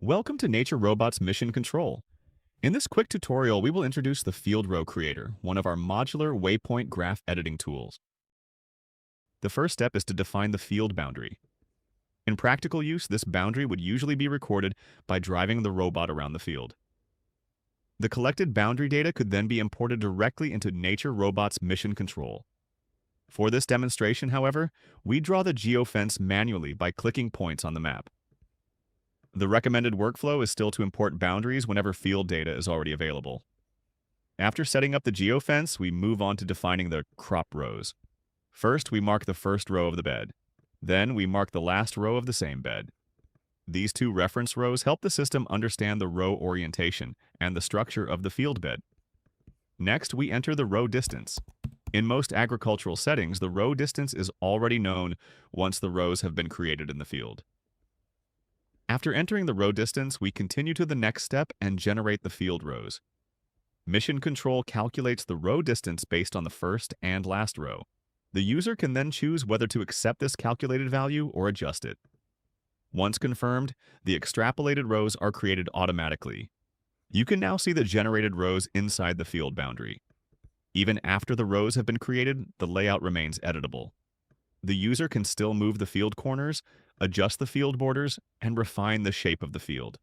Welcome to Nature Robots Mission Control. In this quick tutorial, we will introduce the Field Row Creator, one of our modular waypoint graph editing tools. The first step is to define the field boundary. In practical use, this boundary would usually be recorded by driving the robot around the field. The collected boundary data could then be imported directly into Nature Robots Mission Control. For this demonstration, however, we draw the geofence manually by clicking points on the map. The recommended workflow is still to import boundaries whenever field data is already available. After setting up the geofence, we move on to defining the crop rows. First, we mark the first row of the bed. Then, we mark the last row of the same bed. These two reference rows help the system understand the row orientation and the structure of the field bed. Next, we enter the row distance. In most agricultural settings, the row distance is already known once the rows have been created in the field. After entering the row distance, we continue to the next step and generate the field rows. Mission Control calculates the row distance based on the first and last row. The user can then choose whether to accept this calculated value or adjust it. Once confirmed, the extrapolated rows are created automatically. You can now see the generated rows inside the field boundary. Even after the rows have been created, the layout remains editable. The user can still move the field corners, adjust the field borders, and refine the shape of the field.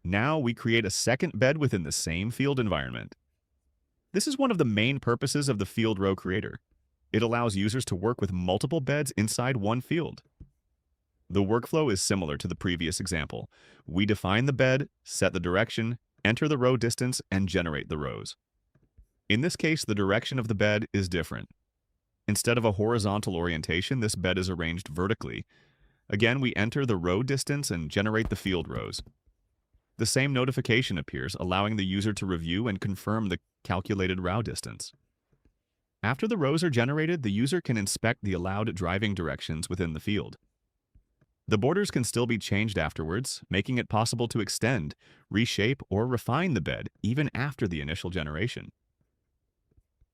Now we create a second bed within the same field environment. This is one of the main purposes of the Field Row Creator. It allows users to work with multiple beds inside one field. The workflow is similar to the previous example. We define the bed, set the direction, enter the row distance, and generate the rows. In this case, the direction of the bed is different. Instead of a horizontal orientation, this bed is arranged vertically. Again, we enter the row distance and generate the field rows. The same notification appears, allowing the user to review and confirm the calculated row distance. After the rows are generated, the user can inspect the allowed driving directions within the field. The borders can still be changed afterwards, making it possible to extend, reshape, or refine the bed even after the initial generation.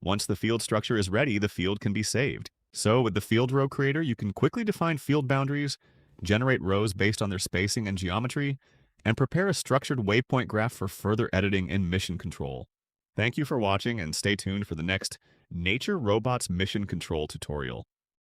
Once the field structure is ready, the field can be saved. So with the Field Row Creator, you can quickly define field boundaries, generate rows based on their spacing and geometry, and prepare a structured waypoint graph for further editing in Mission Control. Thank you for watching and stay tuned for the next Nature Robots Mission Control tutorial.